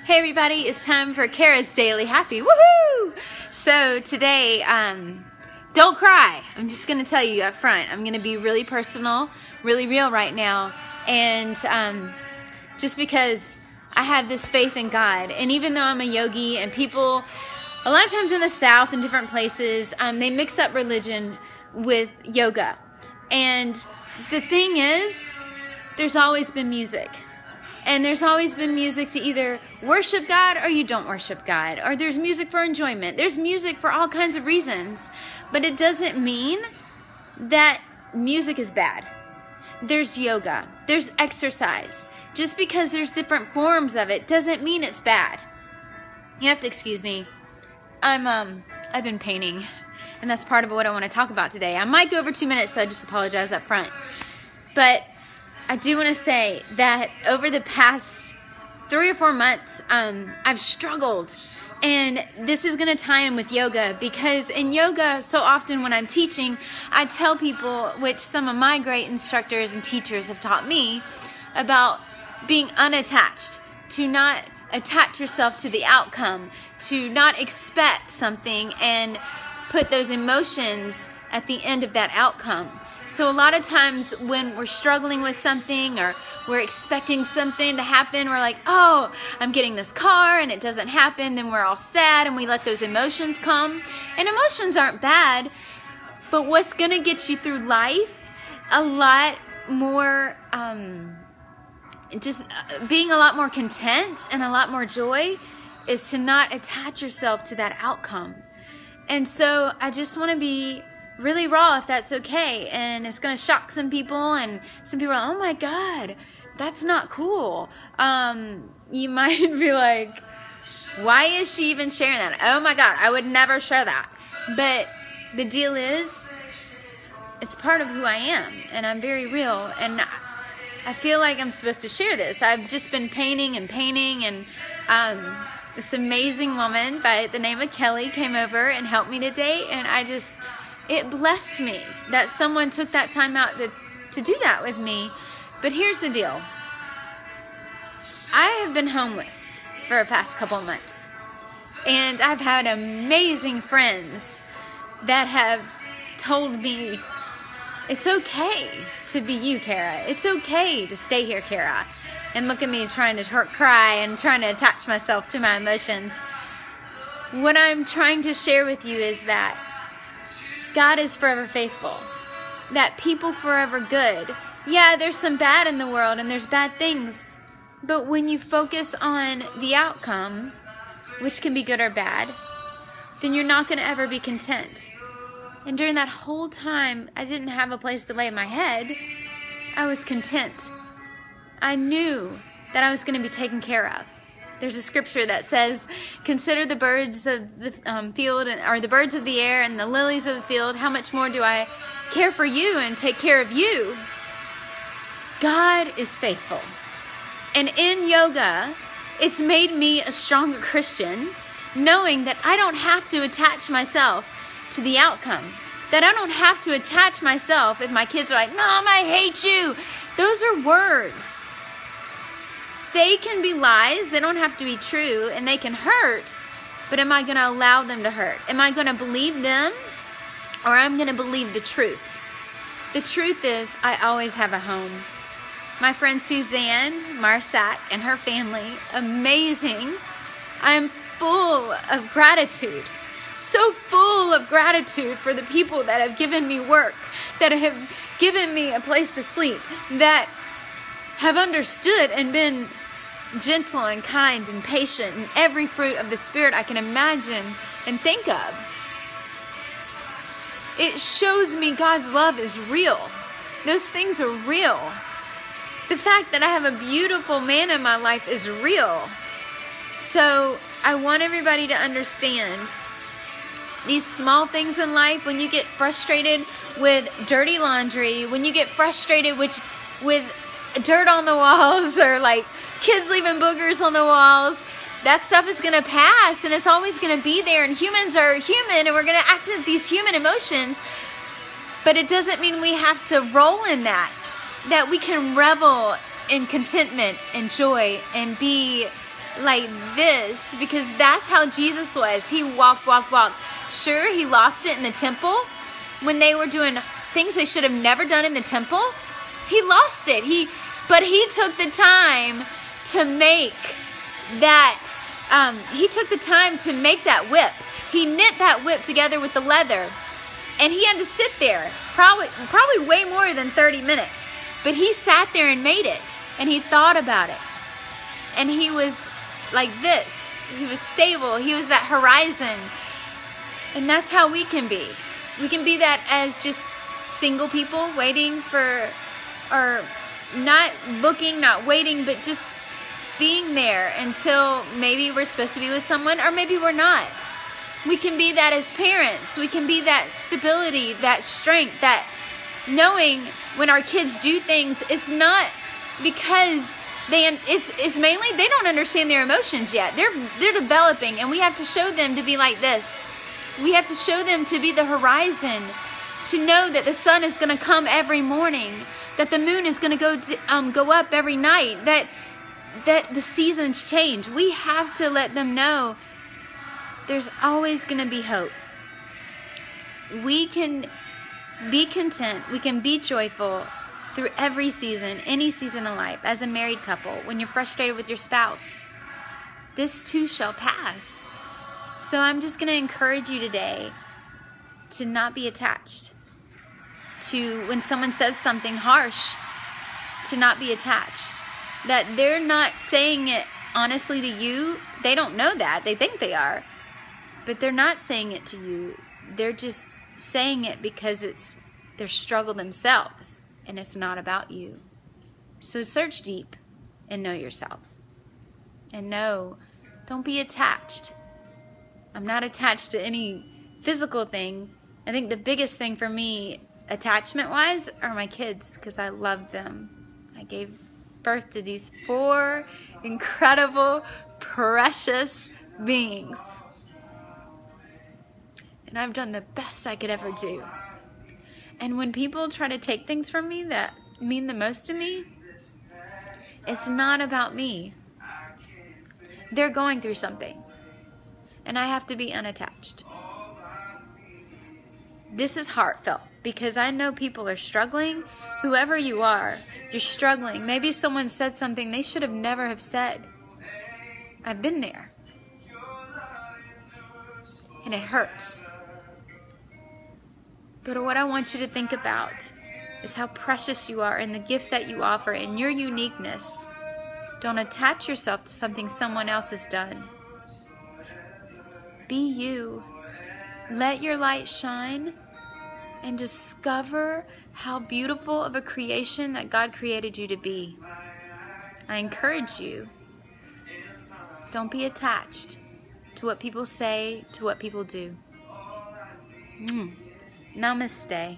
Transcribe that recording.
Hey everybody, it's time for Kara's Daily Happy. Woohoo! So today, don't cry. I'm just going to tell you up front. I'm going to be really personal, really real right now. And just because I have this faith in God, and even though I'm a yogi, and people, a lot of times in the South and different places, they mix up religion with yoga. And the thing is, there's always been music. And there's always been music to either worship God or you don't worship God. Or there's music for enjoyment. There's music for all kinds of reasons. But it doesn't mean that music is bad. There's yoga. There's exercise. Just because there's different forms of it doesn't mean it's bad. You have to excuse me. I've been painting. And that's part of what I want to talk about today. I might go over 2 minutes, so I just apologize up front. But I do want to say that over the past 3 or 4 months, I've struggled. And this is going to tie in with yoga, because in yoga, so often when I'm teaching, I tell people, which some of my great instructors and teachers have taught me, about being unattached, to not attach yourself to the outcome, to not expect something and put those emotions at the end of that outcome. So a lot of times when we're struggling with something or we're expecting something to happen, we're like, oh, I'm getting this car and it doesn't happen, then we're all sad and we let those emotions come. And emotions aren't bad, but what's going to get you through life a lot more, just being a lot more content and a lot more joy, is to not attach yourself to that outcome. And so I just want to be really raw, if that's okay, and it's gonna shock some people, and some people are like, oh my god, that's not cool. You might be like, why is she even sharing that? Oh my god, I would never share that. But the deal is, it's part of who I am, and I'm very real, and I feel like I'm supposed to share this. I've just been painting, and this amazing woman by the name of Kelly came over and helped me today, and it blessed me that someone took that time out to do that with me. But here's the deal. I have been homeless for the past couple of months. And I've had amazing friends that have told me, it's okay to be you, Kara. It's okay to stay here, Kara. And look at me trying to cry and trying to attach myself to my emotions. What I'm trying to share with you is that God is forever faithful, that people forever good. Yeah, there's some bad in the world and there's bad things, but when you focus on the outcome, which can be good or bad, then you're not going to ever be content. And during that whole time, I didn't have a place to lay my head. I was content. I knew that I was going to be taken care of. There's a scripture that says, consider the birds of the field, or the birds of the air and the lilies of the field. How much more do I care for you and take care of you? God is faithful. And in yoga, it's made me a stronger Christian, knowing that I don't have to attach myself to the outcome. That I don't have to attach myself if my kids are like, Mom, I hate you. Those are words. They can be lies, they don't have to be true, and they can hurt, but am I going to allow them to hurt? Am I going to believe them, or I'm going to believe the truth? The truth is, I always have a home. My friend Suzanne Marsack and her family, amazing. I'm full of gratitude, so full of gratitude for the people that have given me work, that have given me a place to sleep, that have understood and been gentle and kind and patient and every fruit of the Spirit I can imagine and think of. It shows me God's love is real. Those things are real. The fact that I have a beautiful man in my life is real. So I want everybody to understand these small things in life. When you get frustrated with dirty laundry, when you get frustrated with dirt on the walls, or like kids leaving boogers on the walls, that stuff is going to pass, and it's always going to be there, and humans are human, and we're going to act with these human emotions, but it doesn't mean we have to roll in that we can revel in contentment and joy and be like this, because that's how Jesus was. He walked, walked, walked. Sure, he lost it in the temple when they were doing things they should have never done in the temple. He lost it. But he took the time to make that. He took the time to make that whip. He knit that whip together with the leather, and he had to sit there probably way more than 30 minutes. But he sat there and made it, and he thought about it, and he was like this. He was stable. He was that horizon, and that's how we can be. We can be that as just single people waiting for, or not looking, not waiting, but just being there until maybe we're supposed to be with someone, or maybe we're not. We can be that as parents. We can be that stability, that strength, that knowing when our kids do things, it's not because it's mainly they don't understand their emotions yet. They're developing, and we have to show them to be like this. We have to show them to be the horizon, to know that the sun is going to come every morning, that the moon is going to go up every night, that the seasons change. We have to let them know there's always going to be hope. We can be content. We can be joyful through every season, any season of life. As a married couple, when you're frustrated with your spouse, this too shall pass. So I'm just going to encourage you today to not be attached. To when someone says something harsh, to not be attached. That they're not saying it honestly to you. They don't know that. They think they are. But they're not saying it to you. They're just saying it because it's their struggle themselves, and it's not about you. So search deep and know yourself. And know, don't be attached. I'm not attached to any physical thing. I think the biggest thing for me, attachment-wise, are my kids, because I love them. I gave birth to these 4 incredible, precious beings. And I've done the best I could ever do. And when people try to take things from me that mean the most to me, it's not about me. They're going through something. And I have to be unattached. This is heartfelt, because I know people are struggling. Whoever you are, you're struggling. Maybe someone said something they should have never have said. I've been there. And it hurts. But what I want you to think about is how precious you are and the gift that you offer and your uniqueness. Don't attach yourself to something someone else has done. Be you. Let your light shine and discover how beautiful of a creation that God created you to be. I encourage you. Don't be attached to what people say, to what people do. Namaste.